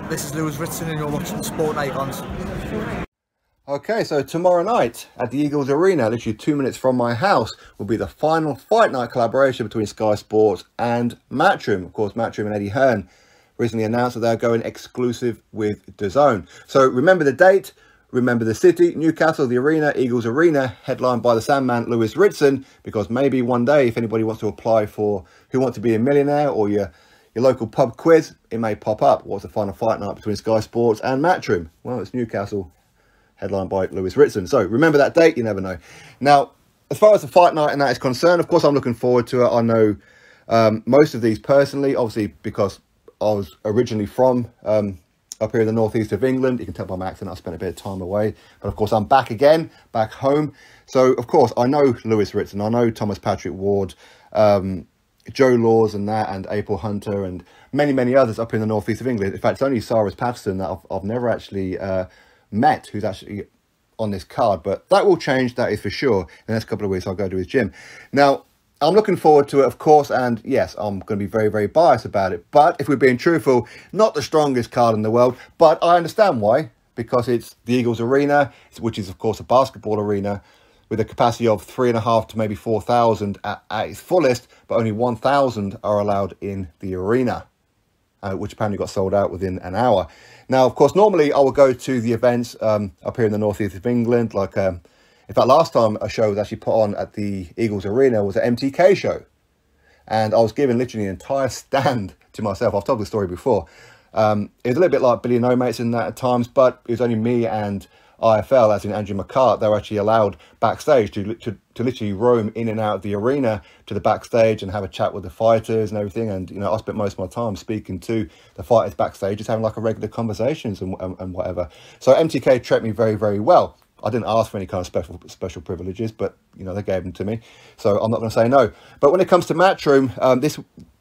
This is Lewis Ritson and you're watching Sport Icons. Okay, so tomorrow night at the Eagles Arena, literally 2 minutes from my house, will be the final fight night collaboration between Sky Sports and Matchroom. Of course, Matchroom and Eddie Hearn recently announced that they're going exclusive with DAZN. So remember the date, remember the city, Newcastle, the arena, Eagles Arena, headlined by the Sandman Lewis Ritson, because maybe one day, if anybody wants to apply for Who Wants to Be a Millionaire or your local pub quiz, it may pop up. What's the final fight night between Sky Sports and Matchroom? Well, it's Newcastle, headlined by Lewis Ritson. So remember that date, you never know. Now, as far as the fight night and that is concerned, of course, I'm looking forward to it. I know most of these personally, obviously, because I was originally from up here in the northeast of England. You can tell by my accent I spent a bit of time away. But of course, I'm back again, back home. So, of course, I know Lewis Ritson. I know Thomas Patrick Ward, Joe Laws and that, and April Hunter, and many, many others up in the northeast of England. In fact, it's only Cyrus Patterson that I've never actually met, who's actually on this card. But that will change, that is for sure. In the next couple of weeks, I'll go to his gym. Now, I'm looking forward to it, of course, and yes, I'm going to be very, very biased about it. But if we're being truthful, not the strongest card in the world, but I understand why, because it's the Eagles Arena, which is, of course, a basketball arena, with a capacity of 3,500 to maybe 4,000 at its fullest, but only 1,000 are allowed in the arena, which apparently got sold out within an hour. Now, of course, normally I would go to the events up here in the northeast of England. Like, in fact, last time a show was actually put on at the Eagles Arena was an MTK show. And I was given literally an entire stand to myself. I've told the story before. It was a little bit like Billy No Mates in that at times, but it was only me and IFL, as in Andrew McCart. They were actually allowed backstage to literally roam in and out of the arena to the backstage and have a chat with the fighters and everything. And, you know, I spent most of my time speaking to the fighters backstage, just having like a regular conversations and whatever. So MTK treated me very, very well. I didn't ask for any kind of special privileges, but, you know, they gave them to me. So I'm not going to say no. But when it comes to Matchroom,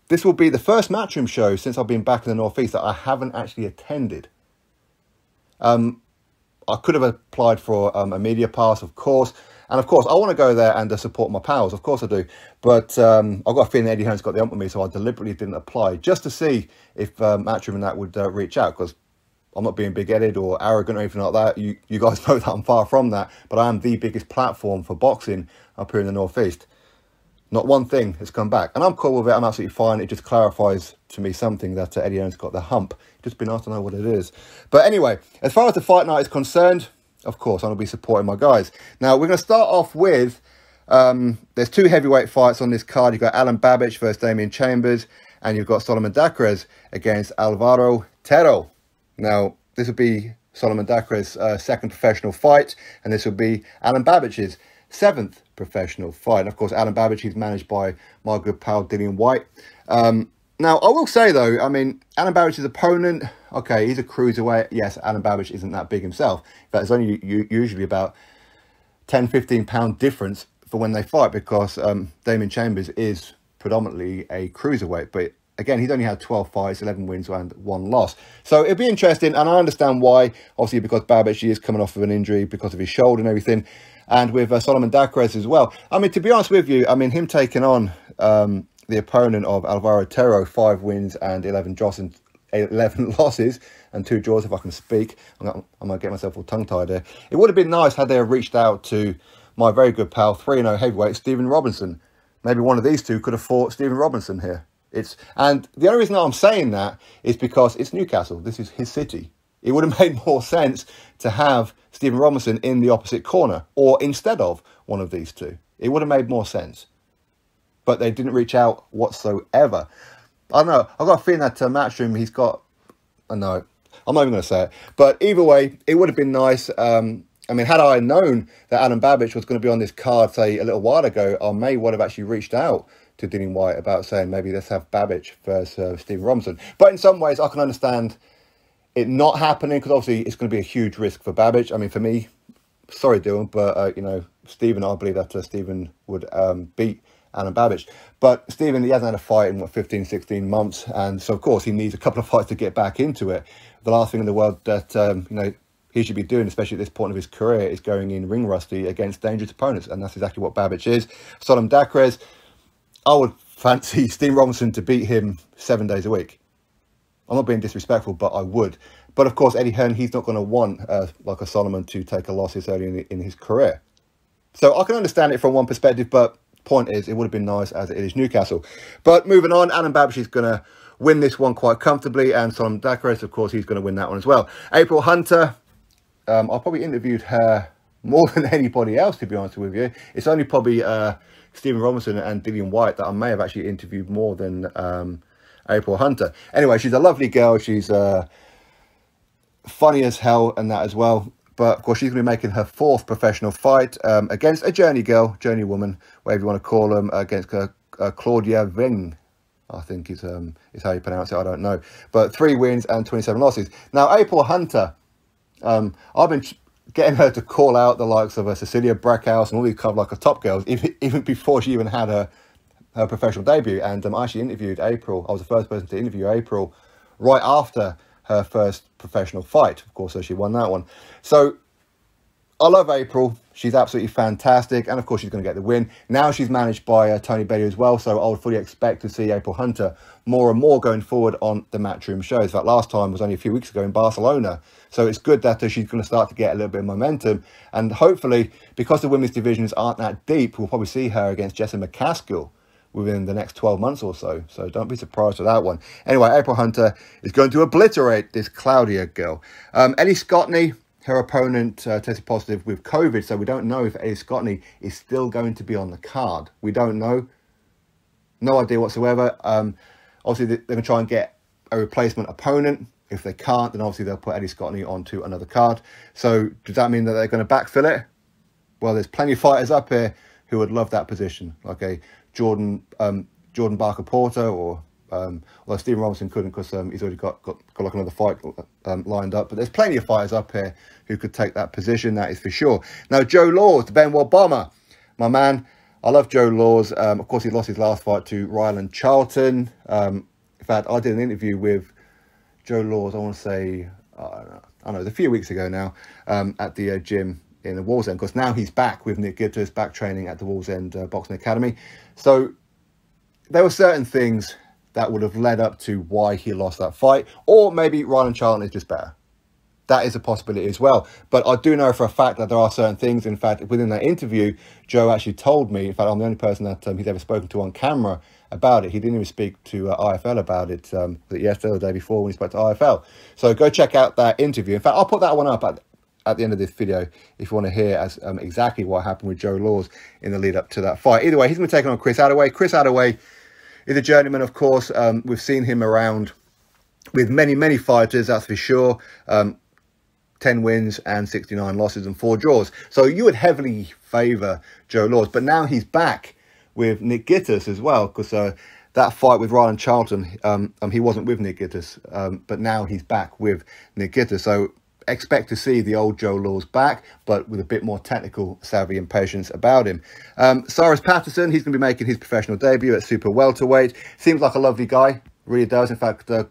this will be the first Matchroom show since I've been back in the northeast that I haven't actually attended. I could have applied for a media pass, of course. And of course, I want to go there and support my pals. Of course I do. But I've got a feeling Eddie Hearn's got the ump with me, so I deliberately didn't apply, just to see if Matchroom and that would reach out, because I'm not being big-headed or arrogant or anything like that. You guys know that I'm far from that. But I am the biggest platform for boxing up here in the northeast. Not one thing has come back. And I'm cool with it. I'm absolutely fine. It just clarifies to me something that Eddie Hearn's got the hump. Just be nice to know what it is. But anyway, as far as the fight night is concerned, of course, I'm going to be supporting my guys. Now, we're going to start off with, there's two heavyweight fights on this card. You've got Alan Babbage versus Damian Chambers, and you've got Solomon Dacres against Alvaro Terro. Now, this will be Solomon Dacres' second professional fight, and this will be Alan Babbage's seventh professional fight. And of course, Alan Babbage, he's managed by my good pal Dillian White. Now, I will say, though, I mean, Alan Babbage's opponent, okay, he's a cruiserweight. Yes, Alan Babbage isn't that big himself. In fact, it's only usually about 10, 15-pound difference for when they fight, because Damian Chambers is predominantly a cruiserweight. But again, he's only had 12 fights, 11 wins and 1 loss. So it'll be interesting, and I understand why. Obviously, because Babbage, he is coming off of an injury because of his shoulder and everything. And with Solomon Dacres as well. I mean, to be honest with you, I mean, him taking on the opponent of Alvaro Terro, 5 wins and 11 losses and 2 draws, if I can speak. I might get myself all tongue-tied there. It would have been nice had they reached out to my very good pal, 3-0 heavyweight, Stephen Robinson. Maybe one of these two could have fought Stephen Robinson here. And the only reason that I'm saying that is because it's Newcastle. This is his city. It would have made more sense to have Stephen Robinson in the opposite corner, or instead of one of these two. It would have made more sense. But they didn't reach out whatsoever. I don't know. I've got a feeling that Matchroom, he's got... No, I'm not even going to say it. But either way, it would have been nice. I mean, had I known that Alan Babbage was going to be on this card, say, a little while ago, I may would have actually reached out to Dillian White about saying, maybe let's have Babbage versus Stephen Robinson. But in some ways, I can understand it not happening, because obviously it's going to be a huge risk for Babbage. I mean, for me, sorry, Dylan, but, you know, Stephen, I believe that Stephen would beat Alan Babbage. But Stephen, he hasn't had a fight in, 15, 16 months. And so, of course, he needs a couple of fights to get back into it. The last thing in the world that, you know, he should be doing, especially at this point of his career, is going in ring rusty against dangerous opponents. And that's exactly what Babbage is. Solomon Dacres, I would fancy Stephen Robinson to beat him 7 days a week. I'm not being disrespectful, but I would. But of course, Eddie Hearn, he's not going to want, like a Solomon, to take a loss this early in his career. So I can understand it from one perspective, but point is, it would have been nice as it is Newcastle. But moving on, Adam Babish is going to win this one quite comfortably, and Solomon Dakaris, of course, he's going to win that one as well. April Hunter, I probably interviewed her more than anybody else, to be honest with you. It's only probably Stephen Robinson and Dillian White that I may have actually interviewed more than April Hunter. Anyway, she's a lovely girl. She's funny as hell and that as well. But, of course, she's going to be making her 4th professional fight against a journey girl, journey woman, whatever you want to call them, against Claudia Ving, I think is how you pronounce it. I don't know. But 3 wins and 27 losses. Now, April Hunter, I've been getting her to call out the likes of Cecilia Brackhouse and all these kind of like a top girls, even before she even had her professional debut. And I actually interviewed April. I was the first person to interview April right after her first professional fight, of course, so she won that one. So I love April. She's absolutely fantastic, and of course she's going to get the win. Now she's managed by Tony Bellew as well, so I would fully expect to see April Hunter more and more going forward on the Matchroom shows. That last time was only a few weeks ago in Barcelona, so it's good that she's going to start to get a little bit of momentum, and hopefully, because the women's divisions aren't that deep, we'll probably see her against Jessa McCaskill within the next 12 months or so. So don't be surprised with that one. Anyway, April Hunter is going to obliterate this Claudia girl. Ellie Scotney, her opponent, tested positive with COVID. So we don't know if Ellie Scotney is still going to be on the card. We don't know. No idea whatsoever. Obviously, they're going to try and get a replacement opponent. If they can't, then obviously they'll put Ellie Scotney onto another card. So does that mean that they're going to backfill it? Well, there's plenty of fighters up here who would love that position. Like a Jordan Barker Porter, or well, Stephen Robinson couldn't because he's already got like another fight lined up. But there's plenty of fighters up here who could take that position, that is for sure. Now, Joe Laws, the Benoit bomber, my man. I love Joe Laws. Of course, he lost his last fight to Ryland Charlton. In fact, I did an interview with Joe Laws, I want to say, I don't know, a few weeks ago now, at the gym in the Wallsend, because now he's back with Nick Gitters, back training at the Wallsend Boxing Academy. So there were certain things that would have led up to why he lost that fight, or maybe Ryland Charlton is just better. That is a possibility as well. But I do know for a fact that there are certain things. In fact, within that interview, Joe actually told me, in fact, I'm the only person that he's ever spoken to on camera about it. He didn't even speak to IFL about it, was it yesterday or the day before when he spoke to IFL. So go check out that interview. In fact, I'll put that one up at the end of this video if you want to hear exactly what happened with Joe Laws in the lead up to that fight. Either way, he's going to be taking on Chris Attaway. Chris Attaway is a journeyman, of course. We've seen him around with many fighters, that's for sure. 10 wins and 69 losses and 4 draws. So you would heavily favour Joe Laws. But now he's back with Nick Gitters as well, because that fight with Ryland Charlton, he wasn't with Nick Gitters, but now he's back with Nick Gitters. So expect to see the old Joe Laws back, but with a bit more technical savvy and patience about him. Cyrus Patterson, he's going to be making his professional debut at super welterweight. Seems like a lovely guy, really does. In fact, a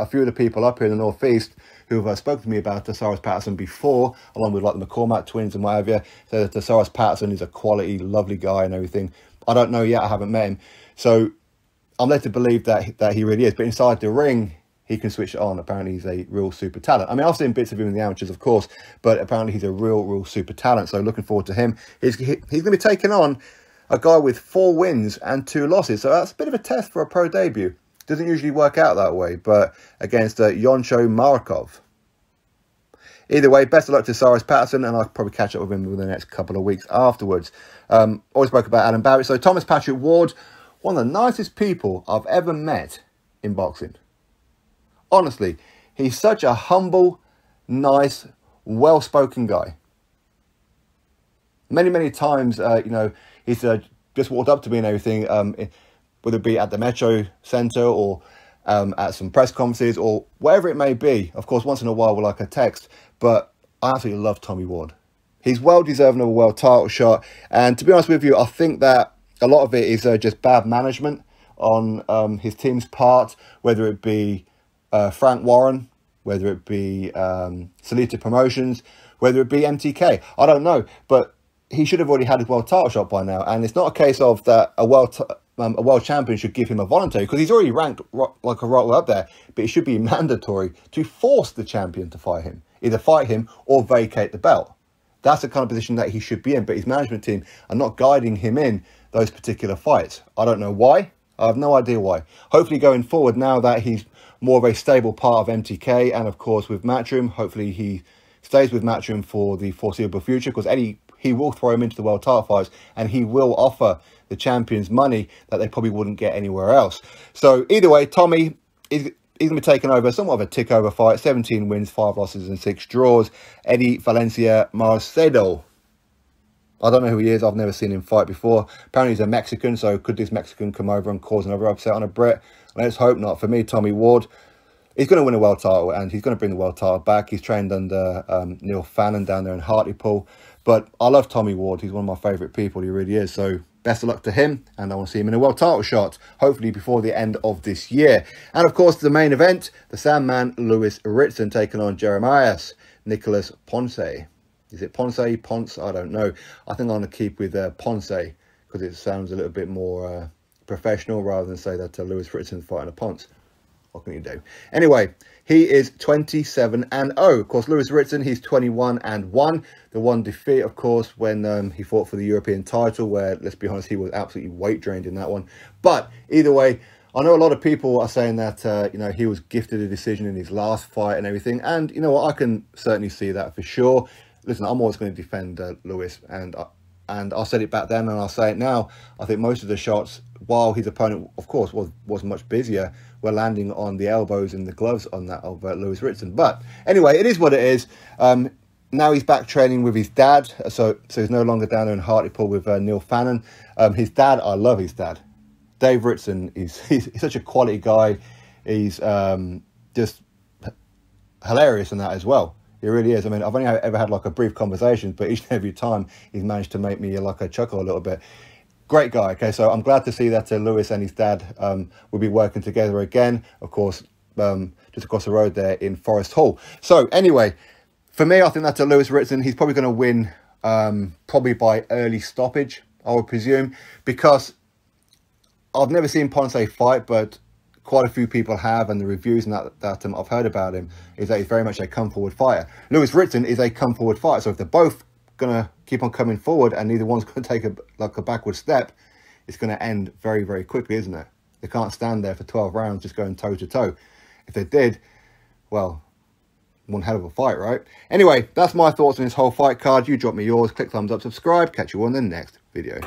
few of the people up here in the Northeast who have spoken to me about Cyrus Patterson before, along with like the McCormack twins and what have you, say that Cyrus Patterson is a quality, lovely guy and everything. I don't know yet, I haven't met him. So I'm led to believe that he really is. But inside the ring, he can switch it on. Apparently, he's a real super talent. I mean, I've seen bits of him in the amateurs, of course, but apparently he's a real super talent. So looking forward to him. He's going to be taking on a guy with 4 wins and 2 losses. So that's a bit of a test for a pro debut. Doesn't usually work out that way, but against Yonsho Markov. Either way, best of luck to Cyrus Patterson, and I'll probably catch up with him within the next couple of weeks afterwards. Always spoke about Adam Barrett. So Thomas Patrick Ward, one of the nicest people I've ever met in boxing. Honestly, he's such a humble, nice, well-spoken guy. Many times, you know, he's just walked up to me and everything, whether it be at the Metro Centre or at some press conferences or whatever it may be. Of course, once in a while we'll like a text, but I absolutely love Tommy Ward. He's well deserving of a world title shot, and to be honest with you, I think that a lot of it is just bad management on his team's part, whether it be Frank Warren, whether it be Salita Promotions, whether it be MTK. I don't know, but he should have already had his world title shot by now, and it's not a case of that a world a world champion should give him a voluntary, because he's already ranked like a right way up there, but it should be mandatory to force the champion to fight him, either fight him or vacate the belt. That's the kind of position that he should be in, but his management team are not guiding him in those particular fights. I don't know why. I have no idea why. Hopefully going forward, now that he's more of a stable part of MTK, and of course with Matchroom, hopefully he stays with Matchroom for the foreseeable future, because Eddie, he will throw him into the world title fights, and he will offer the champions money that they probably wouldn't get anywhere else. So either way, Tommy is going to be taking over somewhat of a tick-over fight. 17 wins, 5 losses and 6 draws. Eddie Valencia Marcedo. I don't know who he is. I've never seen him fight before. Apparently he's a Mexican, so could this Mexican come over and cause another upset on a Brit? Let's hope not. For me, Tommy Ward, he's going to win a world title, and he's going to bring the world title back. He's trained under Neil Fannin down there in Hartlepool. But I love Tommy Ward. He's one of my favourite people. He really is. So best of luck to him, and I want to see him in a world title shot, hopefully before the end of this year. And of course, the main event, the Sandman Lewis Ritson taking on Jeremias Nicholas Ponce. Is it Ponce? Ponce? I don't know. I think I'm going to keep with Ponce, because it sounds a little bit more professional, rather than say that Lewis Ritson's fighting a Ponce. What can you do? Anyway, he is 27-0. Of course, Lewis Ritson, he's 21-1. The one defeat, of course, when he fought for the European title, where, let's be honest, he was absolutely weight drained in that one. But either way, I know a lot of people are saying that, you know, he was gifted a decision in his last fight and everything. And, you know what, I can certainly see that for sure. Listen, I'm always going to defend Lewis, and I said it back then, and I'll say it now. I think most of the shots, while his opponent, of course, was much busier, were landing on the elbows and the gloves on that of Lewis Ritson. But anyway, it is what it is. Now he's back training with his dad, so he's no longer down there in Hartlepool with Neil Fannin. His dad, I love his dad. Dave Ritson, he's such a quality guy. He's just hilarious in that as well. He really is. I mean, I've only ever had like a brief conversation, but each and every time he's managed to make me like a chuckle a little bit. Great guy. Okay, so I'm glad to see that Lewis and his dad will be working together again. Of course, just across the road there in Forest Hall. So anyway, for me, I think that Lewis Ritson, he's probably going to win probably by early stoppage, I would presume, because I've never seen Ponce fight, but quite a few people have, and the reviews and that I've heard about him is that he's very much a come-forward fighter. Lewis Ritson is a come-forward fighter, so if they're both going to keep on coming forward and neither one's going to take a backward step, it's going to end very, very quickly, isn't it? They can't stand there for 12 rounds just going toe-to-toe. If they did, well, one hell of a fight, right? Anyway, that's my thoughts on this whole fight card. You drop me yours, click thumbs up, subscribe. Catch you on the next video.